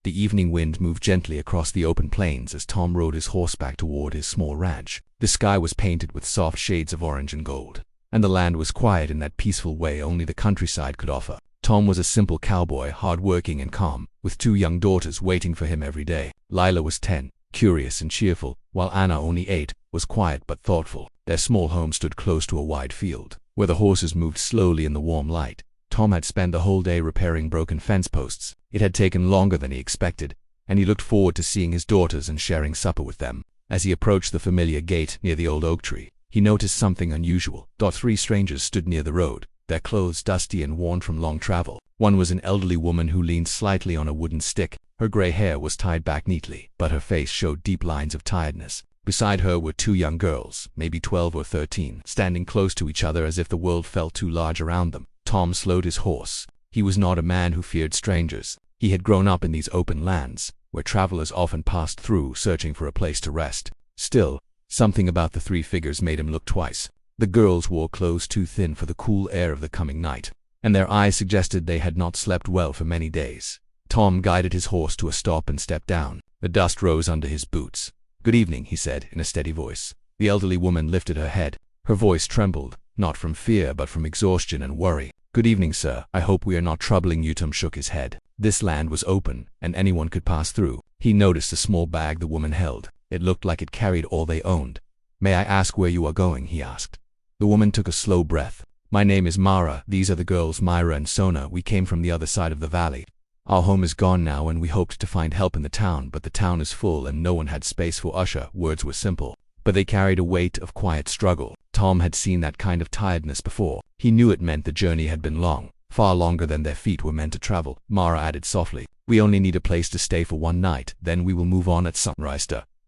The evening wind moved gently across the open plains as Tom rode his horseback toward his small ranch. The sky was painted with soft shades of orange and gold, and the land was quiet in that peaceful way only the countryside could offer. Tom was a simple cowboy, hard-working and calm, with 2 young daughters waiting for him every day. Lila was 10, curious and cheerful, while Anna, only 8, was quiet but thoughtful. Their small home stood close to a wide field, where the horses moved slowly in the warm light. Tom had spent the whole day repairing broken fence posts. It had taken longer than he expected, and he looked forward to seeing his daughters and sharing supper with them. As he approached the familiar gate near the old oak tree, he noticed something unusual. 3 strangers stood near the road, their clothes dusty and worn from long travel. One was an elderly woman who leaned slightly on a wooden stick. Her gray hair was tied back neatly, but her face showed deep lines of tiredness. Beside her were 2 young girls, maybe 12 or 13, standing close to each other as if the world felt too large around them. Tom slowed his horse. He was not a man who feared strangers. He had grown up in these open lands, where travelers often passed through searching for a place to rest. Still, something about the 3 figures made him look twice. The girls wore clothes too thin for the cool air of the coming night, and their eyes suggested they had not slept well for many days. Tom guided his horse to a stop and stepped down. The dust rose under his boots. "Good evening," he said in a steady voice. The elderly woman lifted her head. Her voice trembled, not from fear but from exhaustion and worry. "Good evening, sir. I hope we are not troubling you." Tom shook his head. This land was open, and anyone could pass through. He noticed a small bag the woman held. It looked like it carried all they owned. "May I ask where you are going?" he asked. The woman took a slow breath. "My name is Mara. These are the girls Myra and Sona. We came from the other side of the valley. Our home is gone now and we hoped to find help in the town, but the town is full and no one had space for usher." Words were simple, but they carried a weight of quiet struggle. Tom had seen that kind of tiredness before. He knew it meant the journey had been long, far longer than their feet were meant to travel. Mara added softly, "We only need a place to stay for one night, then we will move on at sunrise."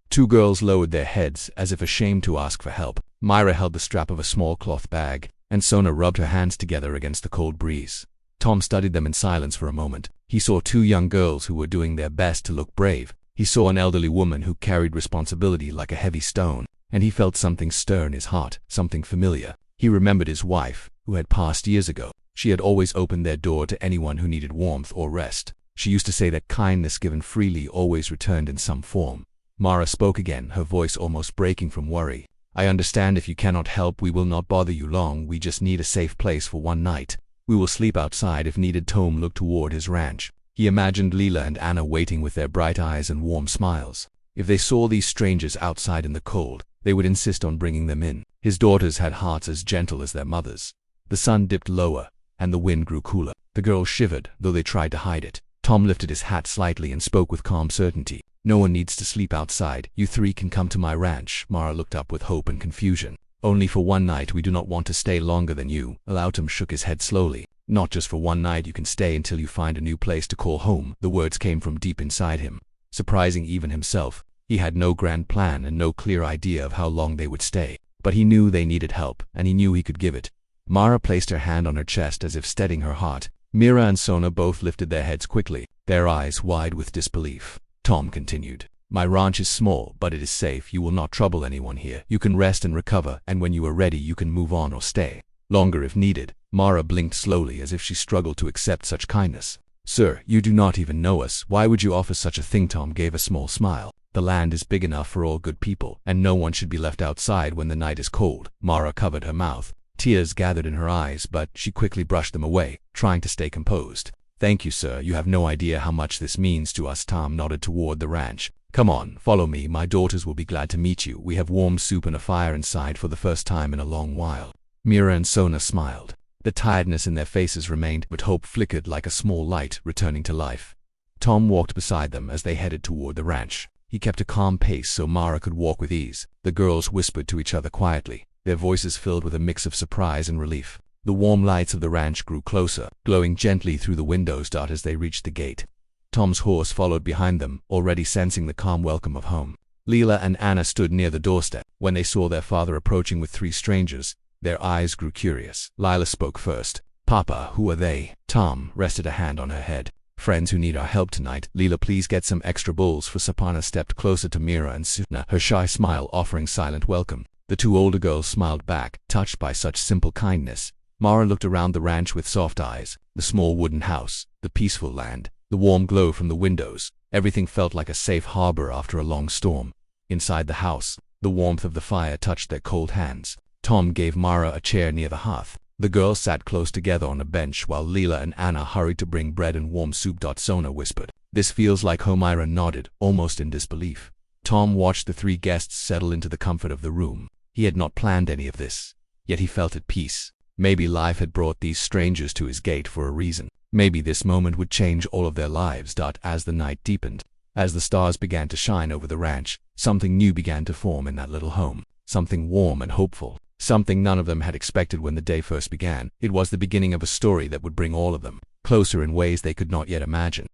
2 girls lowered their heads as if ashamed to ask for help. Myra held the strap of a small cloth bag, and Sona rubbed her hands together against the cold breeze. Tom studied them in silence for a moment. He saw 2 young girls who were doing their best to look brave. He saw an elderly woman who carried responsibility like a heavy stone, and he felt something stir in his heart, something familiar. He remembered his wife, who had passed years ago. She had always opened their door to anyone who needed warmth or rest. She used to say that kindness given freely always returned in some form. Mara spoke again, her voice almost breaking from worry. "I understand if you cannot help. We will not bother you long. We just need a safe place for one night. We will sleep outside if needed." Tom looked toward his ranch. He imagined Leela and Anna waiting with their bright eyes and warm smiles. If they saw these strangers outside in the cold, they would insist on bringing them in. His daughters had hearts as gentle as their mothers. The sun dipped lower, and the wind grew cooler. The girls shivered, though they tried to hide it. Tom lifted his hat slightly and spoke with calm certainty. "No one needs to sleep outside. You 3 can come to my ranch." Mara looked up with hope and confusion. "Only for one night. We do not want to stay longer than you." Tom shook his head slowly. "Not just for one night. You can stay until you find a new place to call home." The words came from deep inside him, surprising even himself. He had no grand plan and no clear idea of how long they would stay, but he knew they needed help, and he knew he could give it. Mara placed her hand on her chest as if steadying her heart. Mira and Sona both lifted their heads quickly, their eyes wide with disbelief. Tom continued, "My ranch is small, but it is safe. You will not trouble anyone here. You can rest and recover, and when you are ready you can move on or stay longer if needed." Mara blinked slowly as if she struggled to accept such kindness. "Sir, you do not even know us. Why would you offer such a thing?" Tom gave a small smile. "The land is big enough for all good people, and no one should be left outside when the night is cold." Mara covered her mouth. Tears gathered in her eyes, but she quickly brushed them away, trying to stay composed. "Thank you, sir. You have no idea how much this means to us." Tom nodded toward the ranch. "Come on, follow me. My daughters will be glad to meet you. We have warm soup and a fire inside for the first time in a long while." Mira and Sona smiled. The tiredness in their faces remained, but hope flickered like a small light returning to life. Tom walked beside them as they headed toward the ranch. He kept a calm pace so Mara could walk with ease. The girls whispered to each other quietly, their voices filled with a mix of surprise and relief. The warm lights of the ranch grew closer, glowing gently through the windows as they reached the gate. Tom's horse followed behind them, already sensing the calm welcome of home. Leela and Anna stood near the doorstep. When they saw their father approaching with 3 strangers, their eyes grew curious. Lila spoke first. "Papa, who are they?" Tom rested a hand on her head. "Friends who need our help tonight." "Leela, please get some extra bowls for Sapana." Stepped closer to Mira and Suna, her shy smile offering silent welcome. The 2 older girls smiled back, touched by such simple kindness. Mara looked around the ranch with soft eyes. The small wooden house, the peaceful land, the warm glow from the windows. Everything felt like a safe harbor after a long storm. Inside the house, the warmth of the fire touched their cold hands. Tom gave Mara a chair near the hearth. The girls sat close together on a bench while Leela and Anna hurried to bring bread and warm soup. Sona whispered, "This feels like home." Mara nodded, almost in disbelief. Tom watched the three guests settle into the comfort of the room. He had not planned any of this, yet he felt at peace. Maybe life had brought these strangers to his gate for a reason. Maybe this moment would change all of their lives. As the night deepened, as the stars began to shine over the ranch, something new began to form in that little home. Something warm and hopeful. Something none of them had expected when the day first began. It was the beginning of a story that would bring all of them closer in ways they could not yet imagine.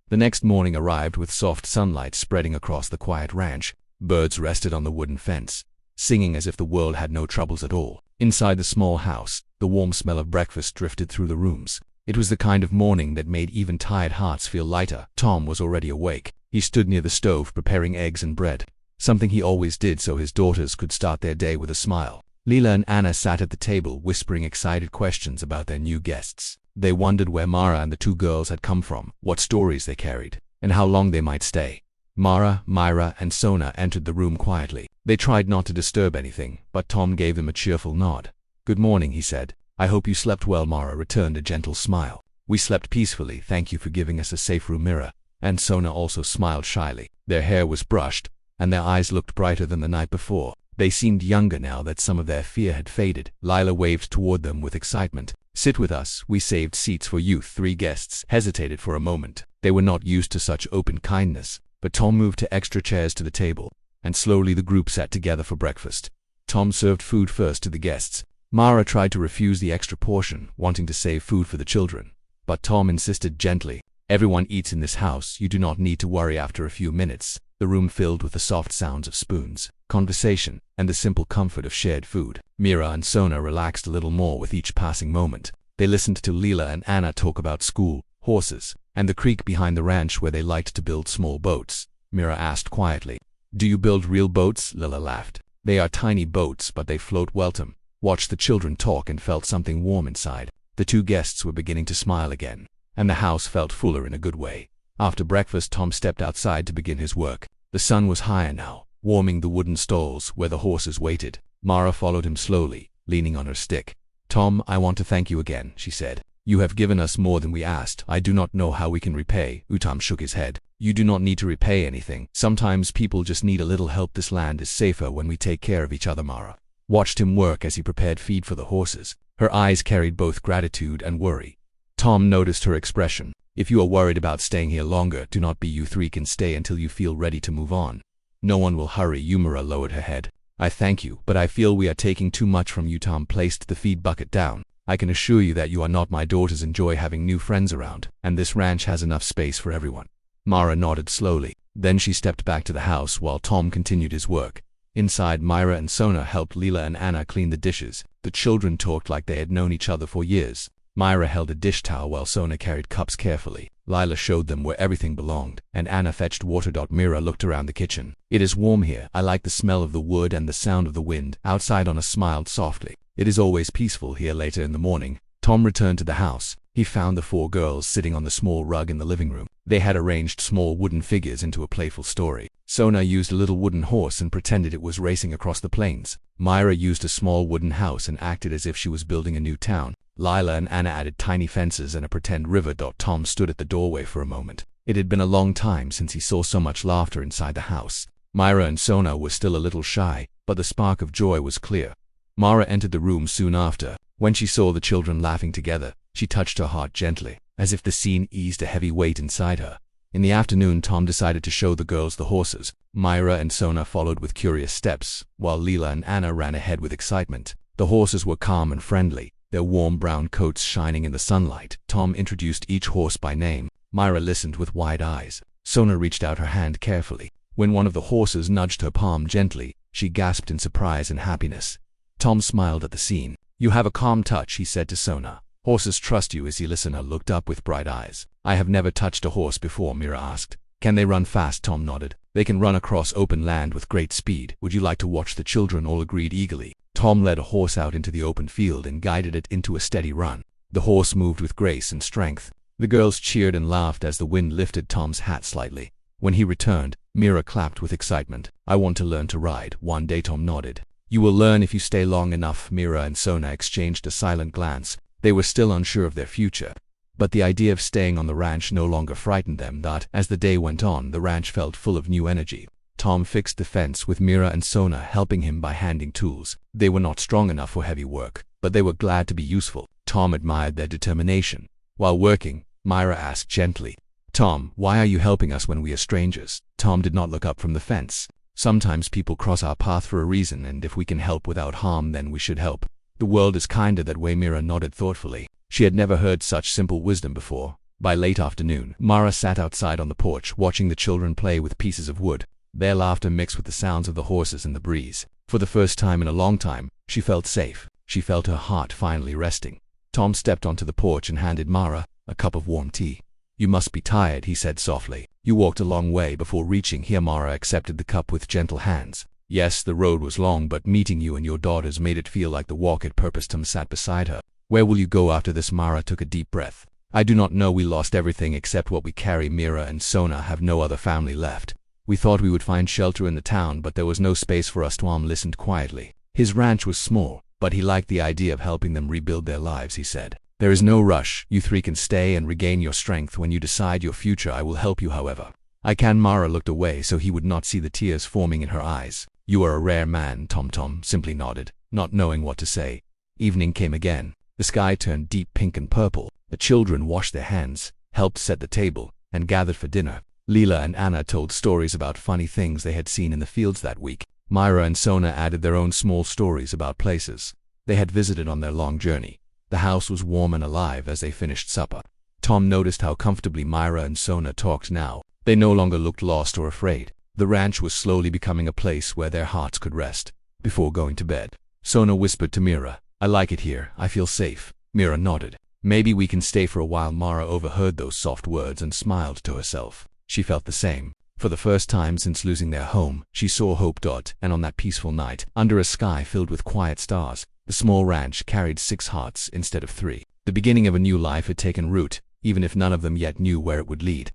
The next morning arrived with soft sunlight spreading across the quiet ranch. Birds rested on the wooden fence, singing as if the world had no troubles at all. Inside the small house, the warm smell of breakfast drifted through the rooms. It was the kind of morning that made even tired hearts feel lighter. Tom was already awake. He stood near the stove preparing eggs and bread, something he always did so his daughters could start their day with a smile. Leela and Anna sat at the table whispering excited questions about their new guests. They wondered where Mara and the two girls had come from, what stories they carried, and how long they might stay. Mara, Myra, and Sona entered the room quietly. They tried not to disturb anything, but Tom gave them a cheerful nod. "Good morning," he said. "I hope you slept well." Mara returned a gentle smile. "We slept peacefully, thank you for giving us a safe room." Myra and Sona also smiled shyly. Their hair was brushed, and their eyes looked brighter than the night before. They seemed younger now that some of their fear had faded. Lila waved toward them with excitement. "Sit with us, we saved seats for you." Three guests hesitated for a moment. They were not used to such open kindness, but Tom moved to extra chairs to the table, and slowly the group sat together for breakfast. Tom served food first to the guests. Mara tried to refuse the extra portion, wanting to save food for the children, but Tom insisted gently, "Everyone eats in this house, you do not need to worry." After a few minutes, the room filled with the soft sounds of spoons, conversation, and the simple comfort of shared food. Myra and Sona relaxed a little more with each passing moment. They listened to Leela and Anna talk about school, horses, and the creek behind the ranch where they liked to build small boats. Myra asked quietly, "Do you build real boats?" Leela laughed. "They are tiny boats, but they float well." Tom watched the children talk and felt something warm inside. The two guests were beginning to smile again, and the house felt fuller in a good way. After breakfast, Tom stepped outside to begin his work. The sun was higher now, warming the wooden stalls where the horses waited. Mara followed him slowly, leaning on her stick. "Tom, I want to thank you again," she said. "You have given us more than we asked. I do not know how we can repay." Tom shook his head. "You do not need to repay anything. Sometimes people just need a little help. This land is safer when we take care of each other." Mara watched him work as he prepared feed for the horses. Her eyes carried both gratitude and worry. Tom noticed her expression. "If you are worried about staying here longer, do not be. You three can stay until you feel ready to move on. No one will hurry you." Mara lowered her head. "I thank you, but I feel we are taking too much from you." Tom placed the feed bucket down. "I can assure you that you are not. My daughters enjoy having new friends around, and this ranch has enough space for everyone." Mara nodded slowly. Then she stepped back to the house while Tom continued his work. Inside, Myra and Sona helped Leela and Anna clean the dishes. The children talked like they had known each other for years. Myra held a dish towel while Sona carried cups carefully. Lila showed them where everything belonged, and Anna fetched water. Myra looked around the kitchen. "It is warm here. I like the smell of the wood and the sound of the wind outside." Anna smiled softly. "It is always peaceful here." Later in the morning, Tom returned to the house. He found the four girls sitting on the small rug in the living room. They had arranged small wooden figures into a playful story. Sona used a little wooden horse and pretended it was racing across the plains. Myra used a small wooden house and acted as if she was building a new town. Lila and Anna added tiny fences and a pretend river. Tom stood at the doorway for a moment. It had been a long time since he saw so much laughter inside the house. Myra and Sona were still a little shy, but the spark of joy was clear. Mara entered the room soon after. When she saw the children laughing together, she touched her heart gently, as if the scene eased a heavy weight inside her. In the afternoon, Tom decided to show the girls the horses. Myra and Sona followed with curious steps, while Leela and Anna ran ahead with excitement. The horses were calm and friendly, their warm brown coats shining in the sunlight. Tom introduced each horse by name. Myra listened with wide eyes. Sona reached out her hand carefully. When one of the horses nudged her palm gently, she gasped in surprise and happiness. Tom smiled at the scene. "You have a calm touch," he said to Sona. "Horses trust you." As the listener looked up with bright eyes. "I have never touched a horse before," Myra asked. "Can they run fast?" Tom nodded. "They can run across open land with great speed." "Would you like to watch?" The children all agreed eagerly. Tom led a horse out into the open field and guided it into a steady run. The horse moved with grace and strength. The girls cheered and laughed as the wind lifted Tom's hat slightly. When he returned, Mira clapped with excitement. I want to learn to ride. One day, Tom nodded. You will learn if you stay long enough. Mira and Sona exchanged a silent glance. They were still unsure of their future, but the idea of staying on the ranch no longer frightened them. That, as the day went on, the ranch felt full of new energy. Tom fixed the fence with Mira and Sona helping him by handing tools. They were not strong enough for heavy work, but they were glad to be useful. Tom admired their determination. While working, Mira asked gently, Tom, why are you helping us when we are strangers? Tom did not look up from the fence. Sometimes people cross our path for a reason, and if we can help without harm, then we should help. The world is kinder that way. Mira nodded thoughtfully. She had never heard such simple wisdom before. By late afternoon, Mara sat outside on the porch watching the children play with pieces of wood. Their laughter mixed with the sounds of the horses in the breeze. For the first time in a long time, she felt safe. She felt her heart finally resting. Tom stepped onto the porch and handed Mara a cup of warm tea. You must be tired, he said softly. You walked a long way before reaching here. Mara accepted the cup with gentle hands. Yes, the road was long, but meeting you and your daughters made it feel like the walk had purpose. Tom sat beside her. Where will you go after this? Mara took a deep breath. I do not know. We lost everything except what we carry. Mira and Sona have no other family left. We thought we would find shelter in the town, but there was no space for us. Tom listened quietly. His ranch was small, but he liked the idea of helping them rebuild their lives. He said, there is no rush. You three can stay and regain your strength when you decide your future. I will help you, however I can. Mara looked away so he would not see the tears forming in her eyes. You are a rare man, Tom. Tom simply nodded, not knowing what to say. Evening came again. The sky turned deep pink and purple. The children washed their hands, helped set the table, and gathered for dinner. Leela and Anna told stories about funny things they had seen in the fields that week. Myra and Sona added their own small stories about places they had visited on their long journey. The house was warm and alive as they finished supper. Tom noticed how comfortably Myra and Sona talked now. They no longer looked lost or afraid. The ranch was slowly becoming a place where their hearts could rest. Before going to bed, Sona whispered to Mira, I like it here. I feel safe. Mira nodded. Maybe we can stay for a while. Mara overheard those soft words and smiled to herself. She felt the same. For the first time since losing their home, she saw hope. And on that peaceful night, under a sky filled with quiet stars, the small ranch carried 6 hearts instead of 3. The beginning of a new life had taken root, even if none of them yet knew where it would lead.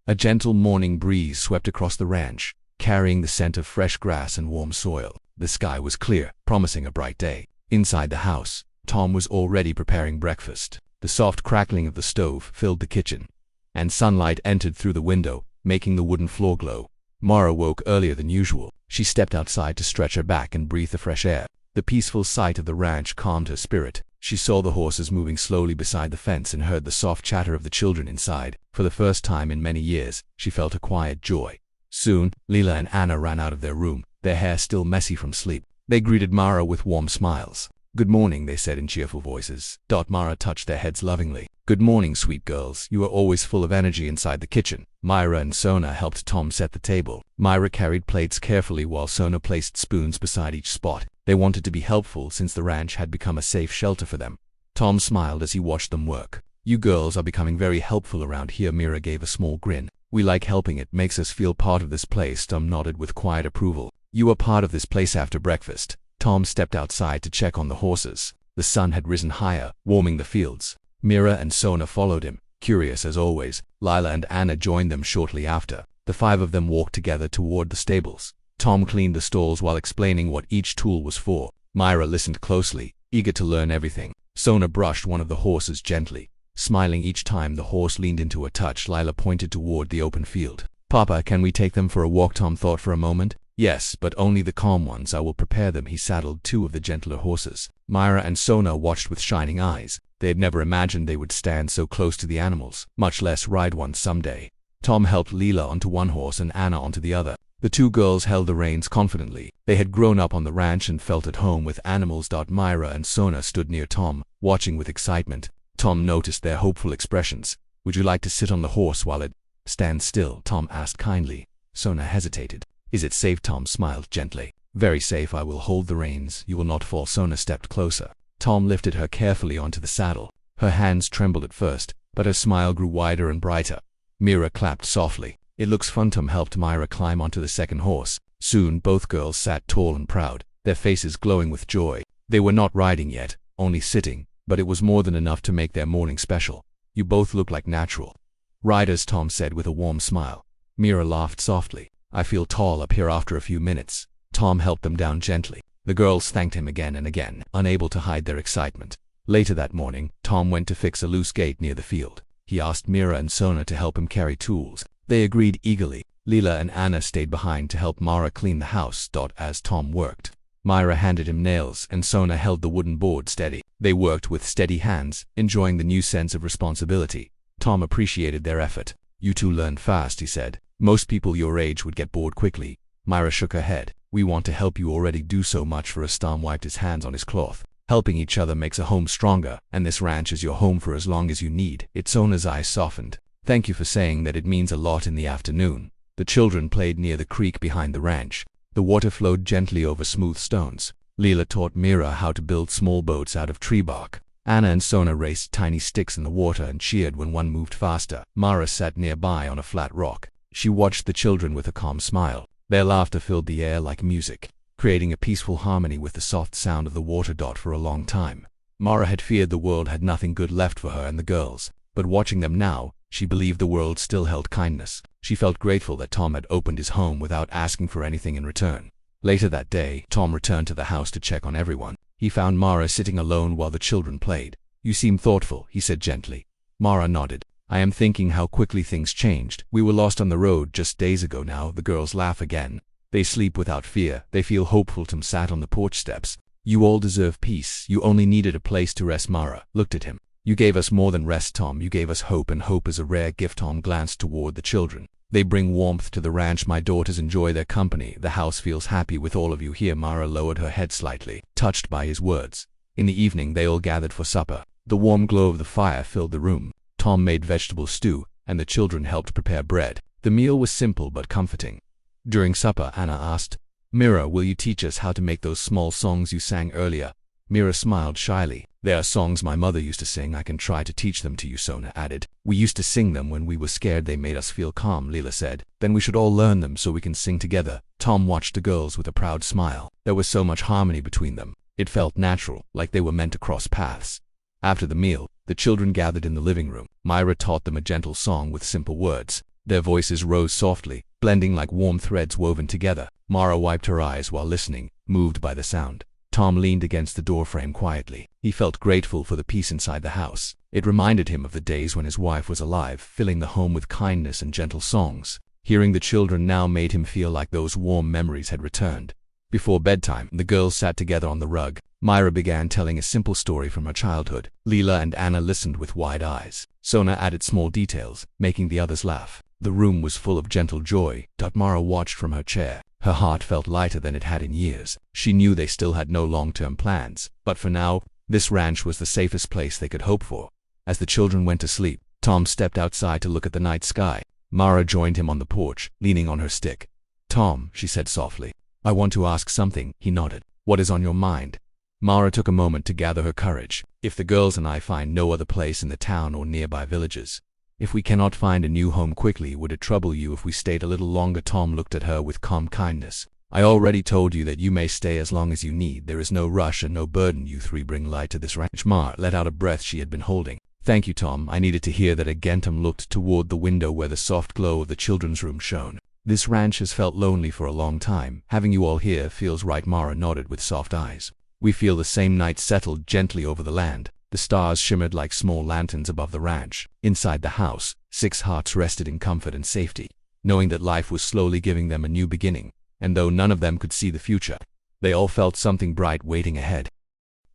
A gentle morning breeze swept across the ranch, carrying the scent of fresh grass and warm soil. The sky was clear, promising a bright day. Inside the house, Tom was already preparing breakfast. The soft crackling of the stove filled the kitchen, and sunlight entered through the window, making the wooden floor glow. Mara woke earlier than usual. She stepped outside to stretch her back and breathe the fresh air. The peaceful sight of the ranch calmed her spirit. She saw the horses moving slowly beside the fence and heard the soft chatter of the children inside. For the first time in many years, she felt a quiet joy. Soon, Leela and Anna ran out of their room, their hair still messy from sleep. They greeted Mara with warm smiles. Good morning, they said in cheerful voices. Mara touched their heads lovingly. Good morning, sweet girls. You are always full of energy inside the kitchen. Myra and Sona helped Tom set the table. Myra carried plates carefully while Sona placed spoons beside each spot. They wanted to be helpful since the ranch had become a safe shelter for them. Tom smiled as he watched them work. You girls are becoming very helpful around here. Mira gave a small grin. We like helping. It makes us feel part of this place. Tom nodded with quiet approval. You are part of this place. After breakfast, Tom stepped outside to check on the horses. The sun had risen higher, warming the fields. Mira and Sona followed him, curious as always. Lila and Anna joined them shortly after. The 5 of them walked together toward the stables. Tom cleaned the stalls while explaining what each tool was for. Myra listened closely, eager to learn everything. Sona brushed one of the horses gently, smiling each time the horse leaned into a touch. Lila pointed toward the open field. Papa, can we take them for a walk? Tom thought for a moment. Yes, but only the calm ones. I will prepare them. He saddled 2 of the gentler horses. Myra and Sona watched with shining eyes. They had never imagined they would stand so close to the animals, much less ride one someday. Tom helped Leela onto one horse and Anna onto the other. The 2 girls held the reins confidently. They had grown up on the ranch and felt at home with animals. Myra and Sona stood near Tom, watching with excitement. Tom noticed their hopeful expressions. Would you like to sit on the horse while it stands still? Tom asked kindly. Sona hesitated. Is it safe? Tom smiled gently. Very safe. I will hold the reins. You will not fall. Sona stepped closer. Tom lifted her carefully onto the saddle. Her hands trembled at first, but her smile grew wider and brighter. Mira clapped softly. It looks fun. Tom helped Myra climb onto the second horse. Soon both girls sat tall and proud, their faces glowing with joy. They were not riding yet, only sitting, but it was more than enough to make their morning special. You both look like natural riders, Tom said with a warm smile. Mira laughed softly. I feel tall up here after a few minutes. Tom helped them down gently. The girls thanked him again and again, unable to hide their excitement. Later that morning, Tom went to fix a loose gate near the field. He asked Mira and Sona to help him carry tools. They agreed eagerly. Leela and Anna stayed behind to help Mara clean the house. As Tom worked, Myra handed him nails and Sona held the wooden board steady. They worked with steady hands, enjoying the new sense of responsibility. Tom appreciated their effort. You two learned fast, he said. Most people your age would get bored quickly. Myra shook her head. We want to help you already do so much for us. Tom wiped his hands on his cloth. Helping each other makes a home stronger, and this ranch is your home for as long as you need. Sona's eyes softened. Thank you for saying that. It means a lot. In the afternoon, the children played near the creek behind the ranch. The water flowed gently over smooth stones. Leela taught Mira how to build small boats out of tree bark. Anna and Sona raced tiny sticks in the water and cheered when one moved faster. Mara sat nearby on a flat rock. She watched the children with a calm smile. Their laughter filled the air like music, creating a peaceful harmony with the soft sound of the water. For a long time, Mara had feared the world had nothing good left for her and the girls, but watching them now, she believed the world still held kindness. She felt grateful that Tom had opened his home without asking for anything in return. Later that day, Tom returned to the house to check on everyone. He found Mara sitting alone while the children played. You seem thoughtful, he said gently. Mara nodded. I am thinking how quickly things changed. We were lost on the road just days ago now. The girls laugh again. They sleep without fear. They feel hopeful. Tom sat on the porch steps. You all deserve peace. You only needed a place to rest. Mara looked at him. You gave us more than rest, Tom. You gave us hope, and hope is a rare gift. Tom glanced toward the children. They bring warmth to the ranch. My daughters enjoy their company. The house feels happy with all of you here. Mara lowered her head slightly, touched by his words. In the evening, they all gathered for supper. The warm glow of the fire filled the room. Tom made vegetable stew, and the children helped prepare bread. The meal was simple but comforting. During supper, Anna asked, Mira, will you teach us how to make those small songs you sang earlier? Mira smiled shyly. They are songs my mother used to sing. I can try to teach them to you, Sona added. We used to sing them when we were scared. They made us feel calm, Leela said. Then we should all learn them so we can sing together. Tom watched the girls with a proud smile. There was so much harmony between them. It felt natural, like they were meant to cross paths. After the meal, the children gathered in the living room. Myra taught them a gentle song with simple words. Their voices rose softly, blending like warm threads woven together. Mara wiped her eyes while listening, moved by the sound. Tom leaned against the doorframe quietly. He felt grateful for the peace inside the house. It reminded him of the days when his wife was alive, filling the home with kindness and gentle songs. Hearing the children now made him feel like those warm memories had returned. Before bedtime, the girls sat together on the rug. Myra began telling a simple story from her childhood. Leela and Anna listened with wide eyes. Sona added small details, making the others laugh. The room was full of gentle joy. Mara watched from her chair. Her heart felt lighter than it had in years. She knew they still had no long-term plans, but for now, this ranch was the safest place they could hope for. As the children went to sleep, Tom stepped outside to look at the night sky. Mara joined him on the porch, leaning on her stick. Tom, she said softly, I want to ask something. He nodded. What is on your mind? Mara took a moment to gather her courage. If the girls and I find no other place in the town or nearby villages, if we cannot find a new home quickly, would it trouble you if we stayed a little longer? Tom looked at her with calm kindness. I already told you that you may stay as long as you need. There is no rush and no burden. You three bring light to this ranch. Mara let out a breath she had been holding. Thank you, Tom. I needed to hear that again. Tom looked toward the window where the soft glow of the children's room shone. This ranch has felt lonely for a long time. Having you all here feels right. Mara nodded with soft eyes. We feel the same. Night settled gently over the land. The stars shimmered like small lanterns above the ranch. Inside the house, 6 hearts rested in comfort and safety, knowing that life was slowly giving them a new beginning, and though none of them could see the future, they all felt something bright waiting ahead.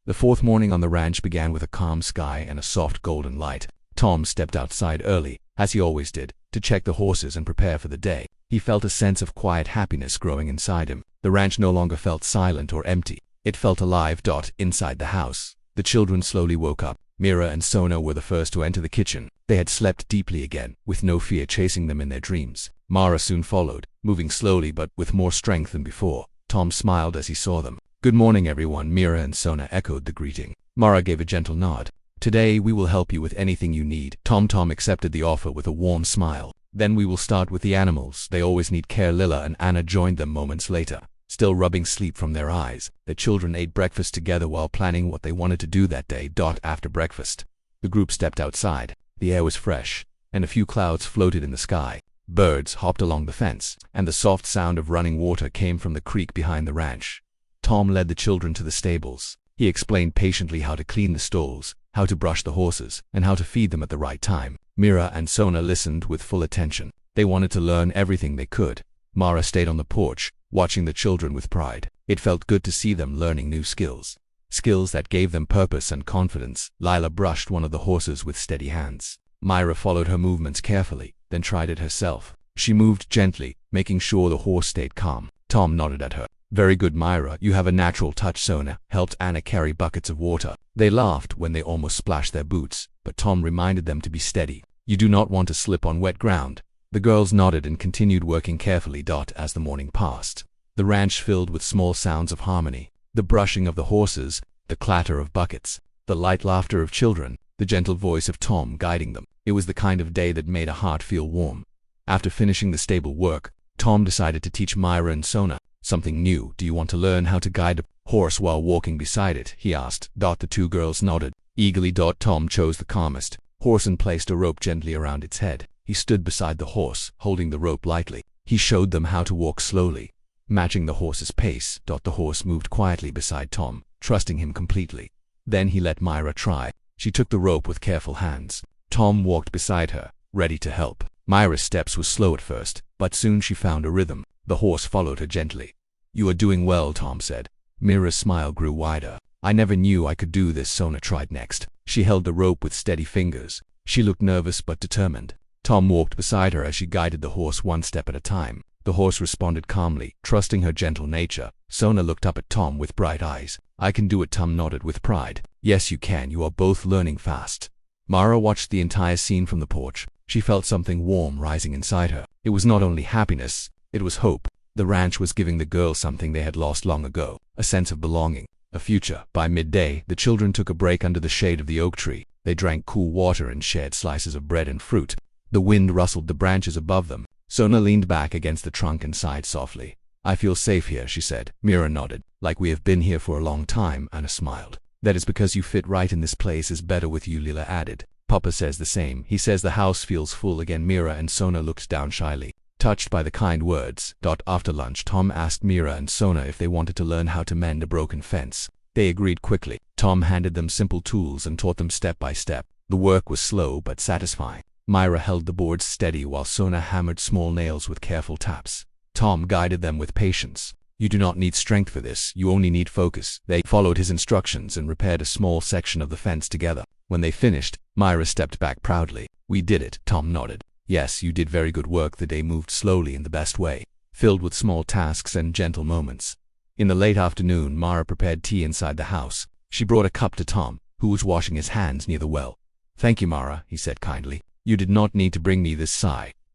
The 4th morning on the ranch began with a calm sky and a soft golden light. Tom stepped outside early, as he always did, to check the horses and prepare for the day. He felt a sense of quiet happiness growing inside him. The ranch no longer felt silent or empty. It felt alive. Inside the house, the children slowly woke up. Mira and Sona were the first to enter the kitchen. They had slept deeply again, with no fear chasing them in their dreams. Mara soon followed, moving slowly but with more strength than before. Tom smiled as he saw them. Good morning, everyone. Mira and Sona echoed the greeting. Mara gave a gentle nod. Today we will help you with anything you need. Tom accepted the offer with a warm smile. Then we will start with the animals. They always need care. Leela and Anna joined them moments later. Still rubbing sleep from their eyes, the children ate breakfast together while planning what they wanted to do that day. After breakfast, the group stepped outside. The air was fresh, and a few clouds floated in the sky. Birds hopped along the fence, and the soft sound of running water came from the creek behind the ranch. Tom led the children to the stables. He explained patiently how to clean the stalls, how to brush the horses, and how to feed them at the right time. Mira and Sona listened with full attention. They wanted to learn everything they could. Mara stayed on the porch, watching the children with pride. It felt good to see them learning new skills. Skills that gave them purpose and confidence. Lila brushed one of the horses with steady hands. Myra followed her movements carefully, then tried it herself. She moved gently, making sure the horse stayed calm. Tom nodded at her. "Very good, Myra. You have a natural touch." Sona helped Anna carry buckets of water. They laughed when they almost splashed their boots, but Tom reminded them to be steady. "You do not want to slip on wet ground." The girls nodded and continued working carefully. As the morning passed, the ranch filled with small sounds of harmony. The brushing of the horses, the clatter of buckets, the light laughter of children, the gentle voice of Tom guiding them. It was the kind of day that made a heart feel warm. After finishing the stable work, Tom decided to teach Myra and Sona something new. "Do you want to learn how to guide a horse while walking beside it?" he asked. The two girls nodded eagerly. Tom chose the calmest horse and placed a rope gently around its head. He stood beside the horse, holding the rope lightly. He showed them how to walk slowly, matching the horse's pace. The horse moved quietly beside Tom, trusting him completely. Then he let Myra try. She took the rope with careful hands. Tom walked beside her, ready to help. Myra's steps were slow at first, but soon she found a rhythm. The horse followed her gently. "You are doing well," Tom said. Myra's smile grew wider. "I never knew I could do this." Sona tried next. She held the rope with steady fingers. She looked nervous but determined. Tom walked beside her as she guided the horse one step at a time. The horse responded calmly, trusting her gentle nature. Sona looked up at Tom with bright eyes. "I can do it." Tom nodded with pride. "Yes, you can. You are both learning fast." Mara watched the entire scene from the porch. She felt something warm rising inside her. It was not only happiness, it was hope. The ranch was giving the girls something they had lost long ago, a sense of belonging, a future. By midday, the children took a break under the shade of the oak tree. They drank cool water and shared slices of bread and fruit. The wind rustled the branches above them. Sona leaned back against the trunk and sighed softly. "I feel safe here," she said. Mira nodded. "Like we have been here for a long time," Anna smiled. "That is because you fit right in. This place is better with you," Lila added. "Papa says the same. He says the house feels full again." Mira and Sona looked down shyly, touched by the kind words. After lunch, Tom asked Mira and Sona if they wanted to learn how to mend a broken fence. They agreed quickly. Tom handed them simple tools and taught them step by step. The work was slow but satisfying. Myra held the boards steady while Sona hammered small nails with careful taps. Tom guided them with patience. "You do not need strength for this, you only need focus." They followed his instructions and repaired a small section of the fence together. When they finished, Myra stepped back proudly. "We did it," Tom nodded. "Yes, you did very good work." The day moved slowly in the best way, filled with small tasks and gentle moments. In the late afternoon, Mara prepared tea inside the house. She brought a cup to Tom, who was washing his hands near the well. "Thank you, Mara," he said kindly. "You did not need to bring me this."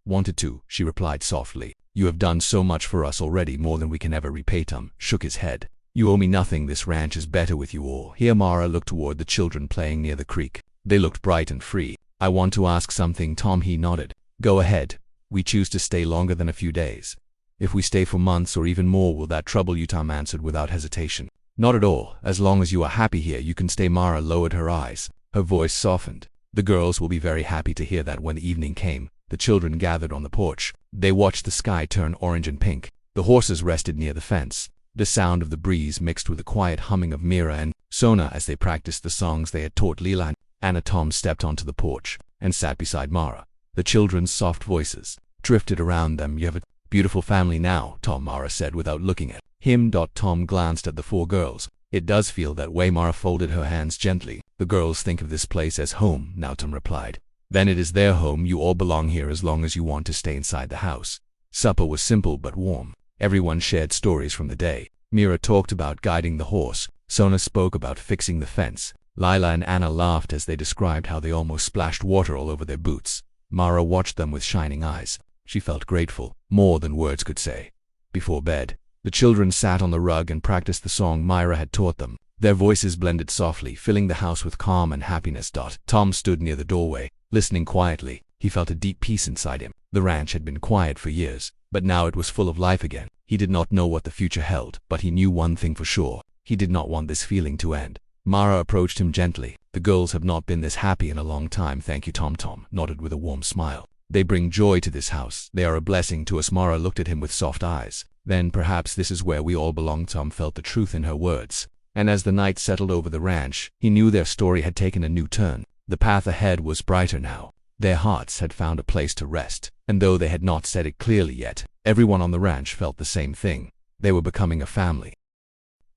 "Wanted to," she replied softly. "You have done so much for us already, more than we can ever repay." Tom shook his head. "You owe me nothing. This ranch is better with you all here." Mara looked toward the children playing near the creek. They looked bright and free. "I want to ask something." Tom, he nodded. "Go ahead." "We choose to stay longer than a few days. If we stay for months or even more, will that trouble you?" Tom answered without hesitation. "Not at all. As long as you are happy here, you can stay." Mara lowered her eyes. Her voice softened. "The girls will be very happy to hear that." When the evening came, the children gathered on the porch. They watched the sky turn orange and pink. The horses rested near the fence. The sound of the breeze mixed with the quiet humming of Mira and Sona as they practiced the songs they had taught Lila and Anna. Tom stepped onto the porch and sat beside Mara. The children's soft voices drifted around them. "You have a beautiful family now," Mara said without looking at him. Tom glanced at the four girls. "It does feel that way." Mara folded her hands gently. "The girls think of this place as home now," Tom replied. "Then it is their home. You all belong here as long as you want to stay inside the house." Supper was simple but warm. Everyone shared stories from the day. Mira talked about guiding the horse. Sona spoke about fixing the fence. Lila and Anna laughed as they described how they almost splashed water all over their boots. Mara watched them with shining eyes. She felt grateful, more than words could say. Before bed, the children sat on the rug and practiced the song Myra had taught them. Their voices blended softly, filling the house with calm and happiness. Tom stood near the doorway, listening quietly. He felt a deep peace inside him. The ranch had been quiet for years, but now it was full of life again. He did not know what the future held, but he knew one thing for sure. He did not want this feeling to end. Mara approached him gently. "The girls have not been this happy in a long time." "Thank you, Tom." Tom nodded with a warm smile. They bring joy to this house. They are a blessing to us. Mara looked at him with soft eyes. Then perhaps this is where we all belong. Tom felt the truth in her words. And as the night settled over the ranch, he knew their story had taken a new turn. The path ahead was brighter now. Their hearts had found a place to rest. And though they had not said it clearly yet, everyone on the ranch felt the same thing. They were becoming a family.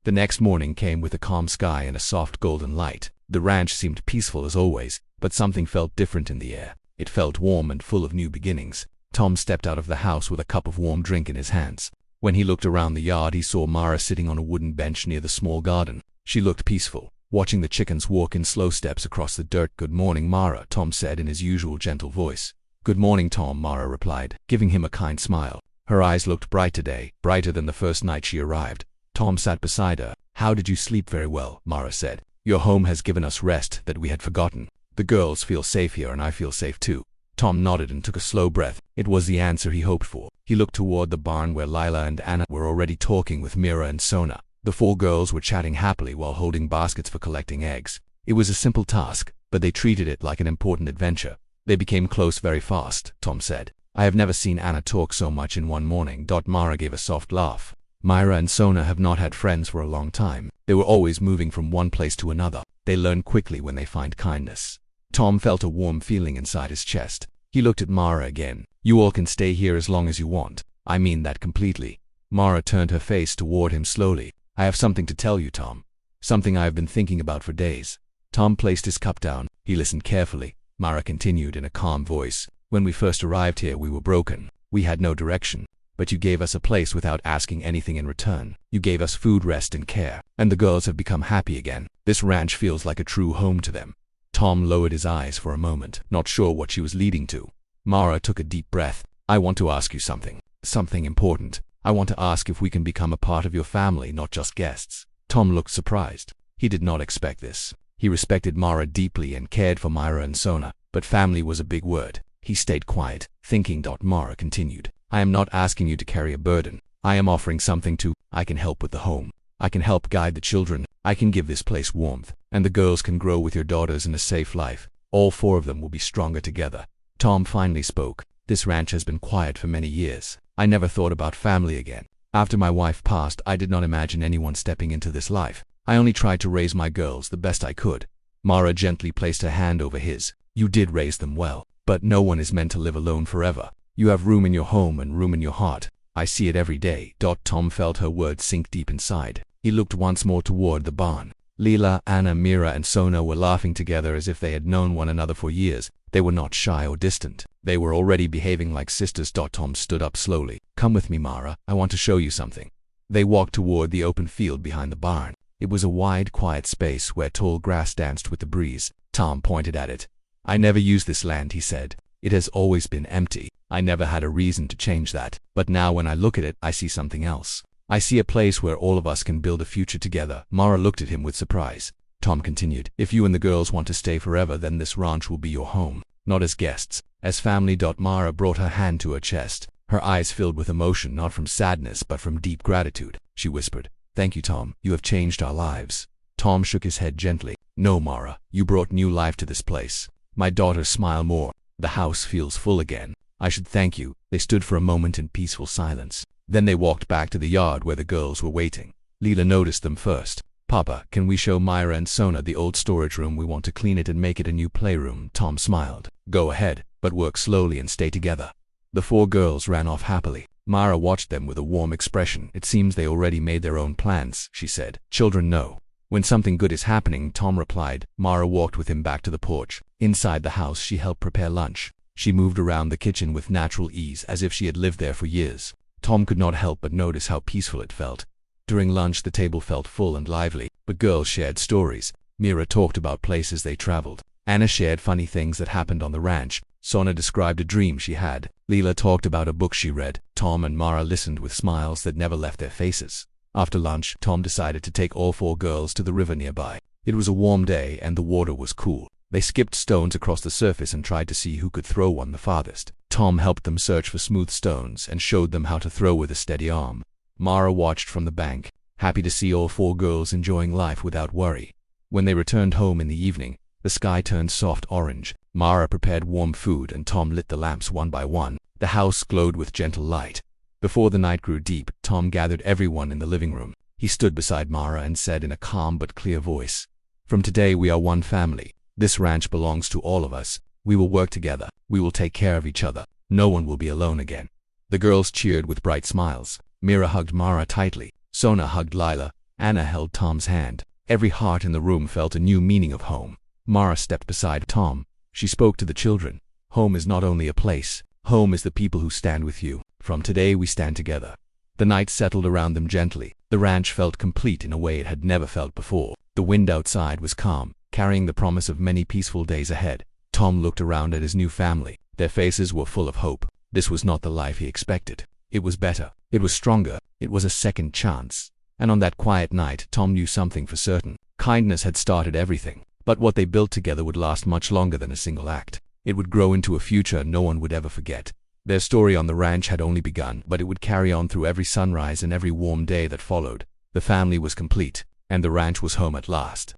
The next morning came with a calm sky and a soft golden light. The ranch seemed peaceful as always, but something felt different in the air. It felt warm and full of new beginnings. Tom stepped out of the house with a cup of warm drink in his hands. When he looked around the yard, he saw Mara sitting on a wooden bench near the small garden. She looked peaceful, watching the chickens walk in slow steps across the dirt. "Good morning, Mara," Tom said in his usual gentle voice. "Good morning, Tom," Mara replied, giving him a kind smile. Her eyes looked bright today, brighter than the first night she arrived. Tom sat beside her. "How did you sleep?" "Very well," Mara said. "Your home has given us rest that we had forgotten. The girls feel safe here and I feel safe too." Tom nodded and took a slow breath. It was the answer he hoped for. He looked toward the barn where Lila and Anna were already talking with Mira and Sona. The 4 girls were chatting happily while holding baskets for collecting eggs. It was a simple task, but they treated it like an important adventure. "They became close very fast," Tom said. "I have never seen Anna talk so much in one morning." Mara gave a soft laugh. "Myra and Sona have not had friends for a long time. They were always moving from one place to another. They learn quickly when they find kindness." Tom felt a warm feeling inside his chest. He looked at Mara again. "You all can stay here as long as you want. I mean that completely." Mara turned her face toward him slowly. "I have something to tell you, Tom. Something I have been thinking about for days." Tom placed his cup down. He listened carefully. Mara continued in a calm voice. "When we first arrived here, we were broken. We had no direction. But you gave us a place without asking anything in return. You gave us food, rest, and care. And the girls have become happy again. This ranch feels like a true home to them." Tom lowered his eyes for a moment, not sure what she was leading to. Mara took a deep breath. "I want to ask you something. Something important. I want to ask if we can become a part of your family, not just guests." Tom looked surprised. He did not expect this. He respected Mara deeply and cared for Myra and Sona, but family was a big word. He stayed quiet, thinking. Mara continued. "I am not asking you to carry a burden. I am offering something to. I can help with the home. I can help guide the children. I can give this place warmth. And the girls can grow with your daughters in a safe life. All 4 of them will be stronger together." Tom finally spoke. "This ranch has been quiet for many years. I never thought about family again. After my wife passed, I did not imagine anyone stepping into this life. I only tried to raise my girls the best I could." Mara gently placed her hand over his. "You did raise them well. But no one is meant to live alone forever. You have room in your home and room in your heart. I see it every day." Tom felt her words sink deep inside. He looked once more toward the barn. Lila, Anna, Mira, and Sona were laughing together as if they had known one another for years. They were not shy or distant. They were already behaving like sisters. Tom stood up slowly. "Come with me, Mara. I want to show you something." They walked toward the open field behind the barn. It was a wide, quiet space where tall grass danced with the breeze. Tom pointed at it. "I never used this land," he said. "It has always been empty. I never had a reason to change that. But now when I look at it, I see something else. I see a place where all of us can build a future together." Mara looked at him with surprise. Tom continued. "If you and the girls want to stay forever, then this ranch will be your home. Not as guests, as family." Mara brought her hand to her chest. Her eyes filled with emotion, not from sadness but from deep gratitude. She whispered, "Thank you, Tom. You have changed our lives." Tom shook his head gently. "No, Mara. You brought new life to this place." My daughter smiled more. "The house feels full again. I should thank you." They stood for a moment in peaceful silence. Then they walked back to the yard where the girls were waiting. Lila noticed them first. "Papa, can we show Myra and Sona the old storage room? We want to clean it and make it a new playroom." Tom smiled. "Go ahead, but work slowly and stay together." The 4 girls ran off happily. Myra watched them with a warm expression. "It seems they already made their own plans," she said. "Children know when something good is happening," Tom replied. Myra walked with him back to the porch. Inside the house, she helped prepare lunch. She moved around the kitchen with natural ease, as if she had lived there for years. Tom could not help but notice how peaceful it felt. During lunch, the table felt full and lively. The girls shared stories. Mira talked about places they traveled. Anna shared funny things that happened on the ranch. Sona described a dream she had. Lila talked about a book she read. Tom and Mara listened with smiles that never left their faces. After lunch, Tom decided to take all 4 girls to the river nearby. It was a warm day and the water was cool. They skipped stones across the surface and tried to see who could throw one the farthest. Tom helped them search for smooth stones and showed them how to throw with a steady arm. Mara watched from the bank, happy to see all 4 girls enjoying life without worry. When they returned home in the evening, the sky turned soft orange. Mara prepared warm food and Tom lit the lamps one by one. The house glowed with gentle light. Before the night grew deep, Tom gathered everyone in the living room. He stood beside Mara and said in a calm but clear voice, "From today we are one family. This ranch belongs to all of us. We will work together. We will take care of each other. No one will be alone again." The girls cheered with bright smiles. Mira hugged Mara tightly. Sona hugged Lila. Anna held Tom's hand. Every heart in the room felt a new meaning of home. Mara stepped beside Tom. She spoke to the children. "Home is not only a place. Home is the people who stand with you. From today we stand together." The night settled around them gently. The ranch felt complete in a way it had never felt before. The wind outside was calm, carrying the promise of many peaceful days ahead. Tom looked around at his new family. Their faces were full of hope. This was not the life he expected. It was better. It was stronger. It was a second chance. And on that quiet night, Tom knew something for certain. Kindness had started everything. But what they built together would last much longer than a single act. It would grow into a future no one would ever forget. Their story on the ranch had only begun, but it would carry on through every sunrise and every warm day that followed. The family was complete, and the ranch was home at last.